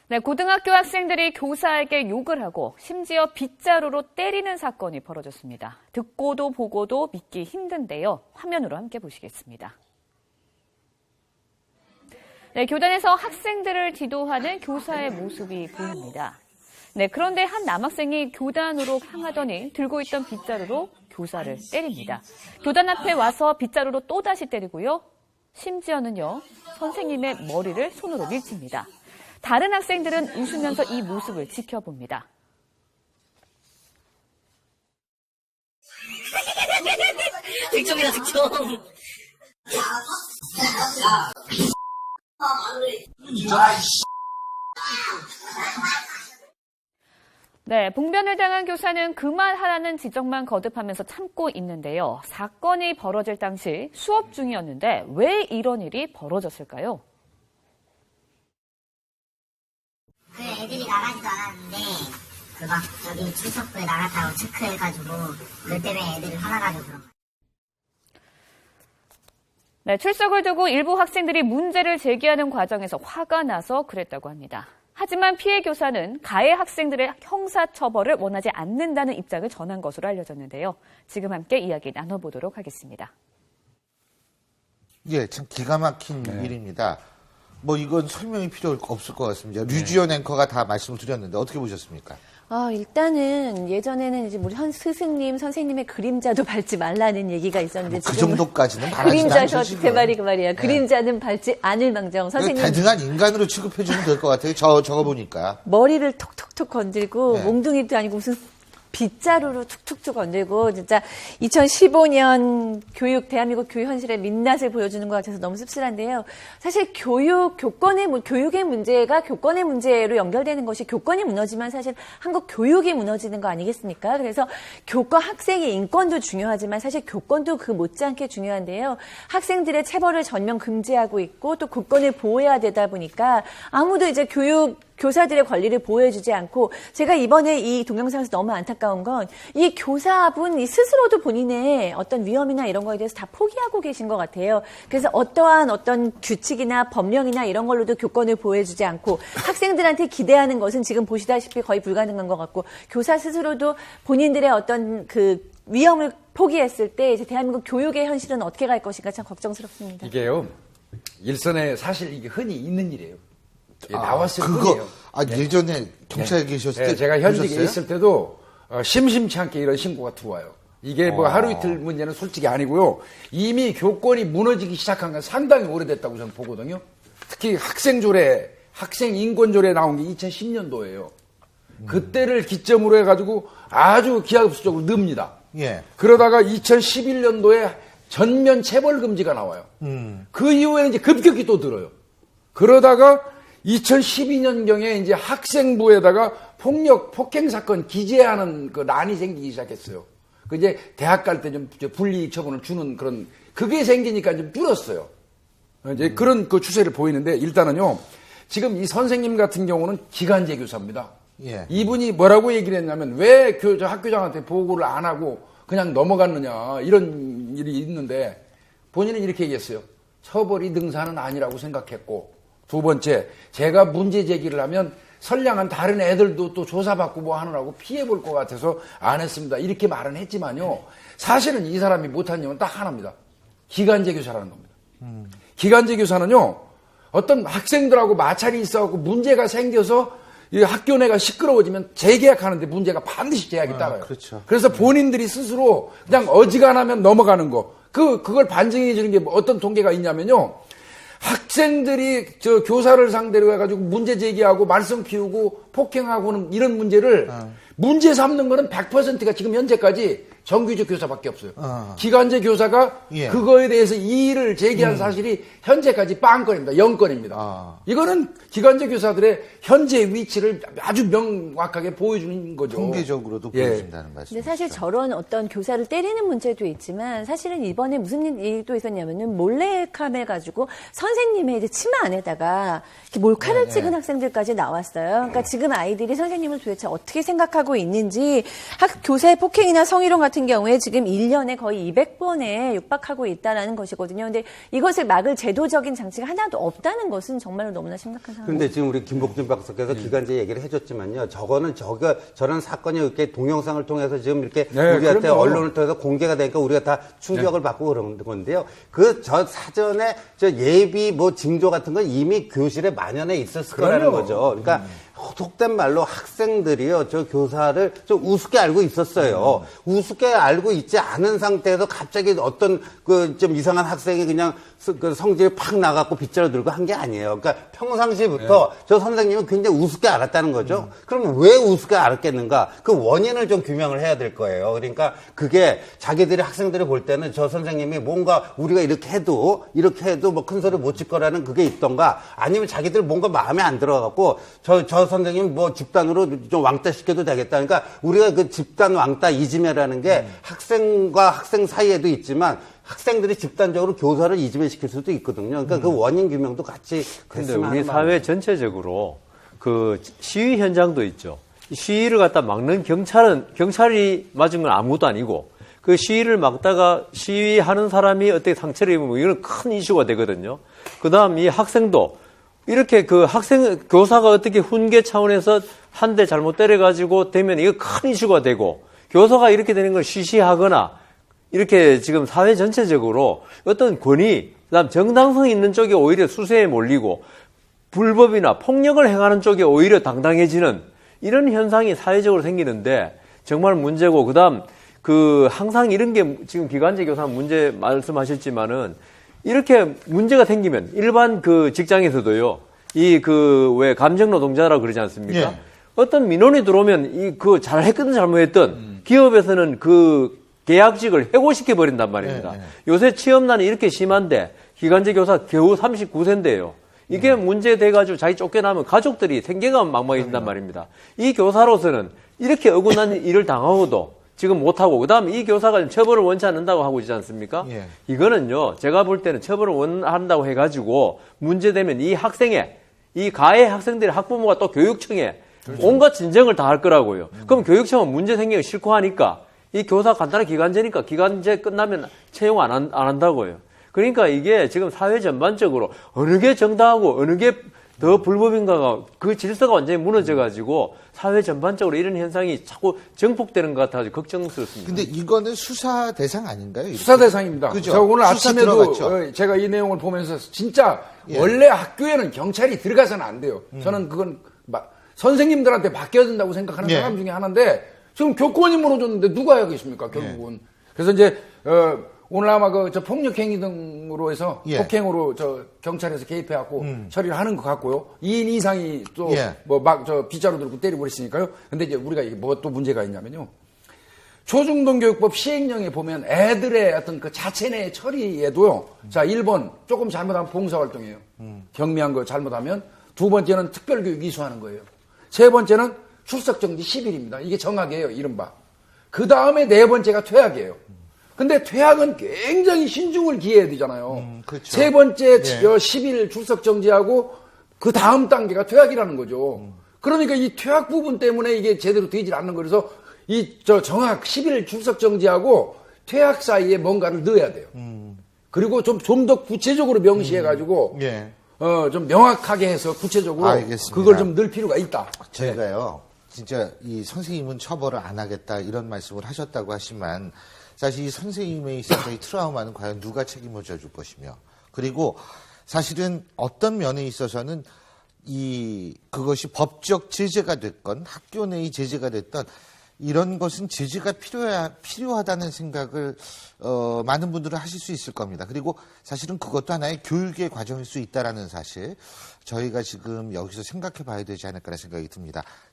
네, 고등학교 학생들이 교사에게 욕을 하고 심지어 빗자루로 때리는 사건이 벌어졌습니다. 듣고도 보고도 믿기 힘든데요. 화면으로 함께 보시겠습니다. 네, 교단에서 학생들을 지도하는 교사의 모습이 보입니다. 네, 그런데 한 남학생이 교단으로 향하더니 들고 있던 빗자루로 교사를 때립니다. 교단 앞에 와서 빗자루로 또다시 때리고요. 심지어는요, 선생님의 머리를 손으로 밀칩니다. 다른 학생들은 웃으면서 이 모습을 지켜봅니다. 득점이다, 득점. 네, 봉변을 당한 교사는 그만하라는 지적만 거듭하면서 참고 있는데요. 사건이 벌어질 당시 수업 중이었는데 왜 이런 일이 벌어졌을까요? 그 애들이 나가지도 않았는데 그 막 저기 출석부에 나갔다고 체크해가지고 그 때문에 애들이 화나가지고 그런 거예요. 네, 출석을 두고 일부 학생들이 문제를 제기하는 과정에서 화가 나서 그랬다고 합니다. 하지만 피해 교사는 가해 학생들의 형사처벌을 원하지 않는다는 입장을 전한 것으로 알려졌는데요. 지금 함께 이야기 나눠보도록 하겠습니다. 예, 참 기가 막힌 일입니다. 뭐 이건 설명이 필요 없을 것 같습니다. 류지연 앵커가 다 말씀을 드렸는데 어떻게 보셨습니까? 일단은 예전에는 이제 우리 스승님, 선생님의 그림자도 밟지 말라는 얘기가 있었는데 그 지금은 정도까지는 바라지도 그림자 않죠, 제 말이 그 말이야. 네. 그림자는 밟지 않을 망정. 선생님 대등한 인간으로 취급해주면 될 것 같아요. 저거 보니까. 머리를 톡톡톡 건들고 네. 몽둥이도 아니고 무슨 빗자루로 툭툭툭 건들고 진짜 2015년 대한민국 교육 현실의 민낯을 보여주는 것 같아서 너무 씁쓸한데요. 사실 교육의 문제가 교권의 문제로 연결되는 것이 교권이 무너지면 사실 한국 교육이 무너지는 거 아니겠습니까? 그래서 학생의 인권도 중요하지만 사실 교권도 그 못지않게 중요한데요. 학생들의 체벌을 전면 금지하고 있고 또 교권을 보호해야 되다 보니까 아무도 이제 교사들의 권리를 보호해주지 않고 제가 이번에 이 동영상에서 너무 안타까운 건 이 교사분 스스로도 본인의 어떤 위험이나 이런 거에 대해서 다 포기하고 계신 것 같아요. 그래서 어떤 규칙이나 법령이나 이런 걸로도 교권을 보호해주지 않고 학생들한테 기대하는 것은 지금 보시다시피 거의 불가능한 것 같고 교사 스스로도 본인들의 어떤 그 위험을 포기했을 때 이제 대한민국 교육의 현실은 어떻게 갈 것인가 참 걱정스럽습니다. 이게요, 일선에 사실 이게 흔히 있는 일이에요. 나왔을 뿐이에요. 예전에 경찰에 계셨을 때 제가 현직에 보셨어요? 있을 때도 심심치 않게 이런 신고가 들어와요. 이게 뭐 하루 이틀 문제는 솔직히 아니고요. 이미 교권이 무너지기 시작한 건 상당히 오래됐다고 저는 보거든요. 특히 학생 인권조례 나온 게 2010년도예요. 그때를 기점으로 해가지고 아주 기하급수적으로 늡니다. 예. 그러다가 2011년도에 전면 체벌 금지가 나와요. 그 이후에는 이제 급격히 또 들어요. 그러다가 2012년경에 이제 학생부에다가 폭행 사건 기재하는 그 난이 생기기 시작했어요. 그 이제 대학 갈 때 좀 불이익 처분을 주는 그런 그게 생기니까 좀 줄었어요. 이제 그런 그 추세를 보이는데 일단은요. 지금 이 선생님 같은 경우는 기간제 교사입니다. 예. 이분이 뭐라고 얘기를 했냐면 왜 학교장한테 보고를 안 하고 그냥 넘어갔느냐 이런 일이 있는데 본인은 이렇게 얘기했어요. 처벌이 능사는 아니라고 생각했고 두 번째, 제가 문제 제기를 하면 선량한 다른 애들도 또 조사받고 뭐 하느라고 피해볼 것 같아서 안 했습니다. 이렇게 말은 했지만요. 사실은 이 사람이 못한 일은 딱 하나입니다. 기간제 교사라는 겁니다. 기간제 교사는요. 어떤 학생들하고 마찰이 있어갖고 문제가 생겨서 이 학교 내가 시끄러워지면 재계약하는데 문제가 반드시 제약이 따라요. 그렇죠. 그래서 본인들이 스스로 그냥 어지간하면 넘어가는 거. 그걸 반증해 주는 게 어떤 통계가 있냐면요. 학생들이 교사를 상대로 해가지고 문제 제기하고 말썽 피우고 폭행하고는 이런 문제를 문제 삼는 거는 100%가 지금 현재까지 정규직 교사밖에 없어요. 기간제 교사가 그거에 대해서 이의를 제기한 사실이 현재까지 빵건입니다. 0건입니다. 이거는 기간제 교사들의 현재 위치를 아주 명확하게 보여주는 거죠. 통계적으로도 보여준다는 말씀이죠. 근데 사실 저런 어떤 교사를 때리는 문제도 있지만 사실은 이번에 무슨 일도 있었냐면은 몰래카메 가지고 선생님의 이제 치마 안에다가 이렇게 몰카를 찍은 학생들까지 나왔어요. 그러니까 지금 아이들이 선생님을 도대체 어떻게 생각하고 있는지 교사의 폭행이나 성희롱 같은 같은 경우에 지금 1년에 거의 200번에 육박하고 있다라는 것이거든요. 근데 이것을 막을 제도적인 장치가 하나도 없다는 것은 정말로 너무나 심각한 상황입니다. 그런데 지금 우리 김복준 박사께서 기간제 얘기를 해줬지만요. 저런 사건이 이렇게 동영상을 통해서 지금 이렇게 네, 우리한테 그럼요. 언론을 통해서 공개가 되니까 우리가 다 충격을 받고 그런 건데요. 저 사전에 예비 징조 같은 건 이미 교실에 만연해 있었을 거라는 거죠. 그러니까 속된 말로 학생들이요, 저 교사를 좀 우습게 알고 있었어요. 우습게 알고 있지 않은 상태에서 갑자기 어떤 좀 이상한 학생이 그냥 성질이 팍 나갖고 빗자루 들고 한 게 아니에요. 그러니까 평상시부터 저 선생님은 굉장히 우습게 알았다는 거죠. 그럼 왜 우습게 알았겠는가? 그 원인을 좀 규명을 해야 될 거예요. 그러니까 그게 자기들이 학생들이 볼 때는 저 선생님이 뭔가 우리가 이렇게 해도 뭐 큰 소리 못 칠 거라는 그게 있던가, 아니면 자기들 뭔가 마음에 안 들어갖고 저 선생님 집단으로 좀 왕따 시켜도 되겠다. 그러니까 우리가 그 집단 왕따 이지매라는 게 학생과 학생 사이에도 있지만 학생들이 집단적으로 교사를 이지매시킬 수도 있거든요. 그러니까 그 원인 규명도 같이 근데 됐으면 우리 하는 사회 전체적으로 그 시위 현장도 있죠. 시위를 갖다 막는 경찰이 맞은 건 아무것도 아니고, 그 시위를 막다가 시위하는 사람이 어떻게 상처를 입으면 이건 큰 이슈가 되거든요. 그 다음 이 학생도 이렇게 교사가 어떻게 훈계 차원에서 한 대 잘못 때려가지고 되면 이거 큰 이슈가 되고, 교사가 이렇게 되는 걸 시시하거나, 이렇게 지금 사회 전체적으로 어떤 권위, 그다음 정당성 있는 쪽이 오히려 수세에 몰리고, 불법이나 폭력을 행하는 쪽이 오히려 당당해지는 이런 현상이 사회적으로 생기는데 정말 문제고, 그다음 항상 이런 게 지금 기간제 교사 문제 말씀하셨지만은, 이렇게 문제가 생기면 일반 직장에서도요, 왜 감정 노동자라고 그러지 않습니까? 예. 어떤 민원이 들어오면 잘했든 잘못했든 기업에서는 계약직을 해고시켜 버린단 말입니다. 예. 요새 취업난이 이렇게 심한데 기간제 교사 겨우 39세인데요. 이게 문제돼가지고 자기 쫓겨나면 가족들이 생계가 막막해진단 말입니다. 이 교사로서는 이렇게 억울한 일을 당하고도 지금 못하고, 그 다음 이 교사가 처벌을 원치 않는다고 하고 있지 않습니까? 예. 이거는요, 제가 볼 때는 처벌을 원한다고 해가지고 문제되면 이 가해 학생들의 학부모가 또 교육청에 온갖 진정을 다 할 거라고요. 그럼 교육청은 문제 생기기 싫고 하니까 이 교사 간단한 기간제니까 기간제 끝나면 채용 안 한다고요. 그러니까 이게 지금 사회 전반적으로 어느 게 정당하고 어느 게 더 불법인가가 그 질서가 완전히 무너져가지고 사회 전반적으로 이런 현상이 자꾸 정폭되는 것 같아서 걱정스럽습니다. 근데 이거는 수사 대상 아닌가요? 이렇게? 수사 대상입니다. 그죠? 제가 오늘 수사 아침에도 들어갔죠? 제가 이 내용을 보면서 진짜 예. 원래 학교에는 경찰이 들어가서는 안 돼요. 저는 그건 선생님들한테 맡겨야 된다고 생각하는 예. 사람 중에 하나인데, 지금 교권이 무너졌는데 누가 하겠습니까, 결국은. 그래서 이제 오늘 아마 저 폭력행위 등으로 해서 예. 폭행으로 경찰에서 개입해갖고 처리를 하는 것 같고요. 2인 이상이 또 예. 빗자루 들고 때리고 그랬으니까요. 근데 이제 우리가 이게 또 문제가 있냐면요. 초중등교육법 시행령에 보면 애들의 어떤 자체 내 처리에도요. 자, 1번 조금 잘못하면 봉사활동이에요. 경미한 거 잘못하면. 두 번째는 특별교육 이수하는 거예요. 세 번째는 출석정지 10일입니다. 이게 정학이에요, 이른바. 그 다음에 네 번째가 퇴학이에요. 근데 퇴학은 굉장히 신중을 기해야 되잖아요. 그렇죠. 세 번째 10일 예. 출석정지하고 그 다음 단계가 퇴학이라는 거죠. 그러니까 이 퇴학 부분 때문에 이게 제대로 되질 않는 거라서 정학 10일 출석정지하고 퇴학 사이에 뭔가를 넣어야 돼요. 그리고 좀 더 구체적으로 명시해가지고 예. 좀 명확하게 해서 구체적으로 알겠습니다. 그걸 좀 넣을 필요가 있다. 저희가요, 진짜 이 선생님은 처벌을 안 하겠다 이런 말씀을 하셨다고 하지만, 사실 이 선생님에 있어서 이 트라우마는 과연 누가 책임을 져줄 것이며, 그리고 사실은 어떤 면에 있어서는 그것이 법적 제재가 됐건 학교 내의 제재가 됐던 이런 것은 제재가 필요하다는 생각을 많은 분들은 하실 수 있을 겁니다. 그리고 사실은 그것도 하나의 교육의 과정일 수 있다라는 사실, 저희가 지금 여기서 생각해 봐야 되지 않을까라는 생각이 듭니다.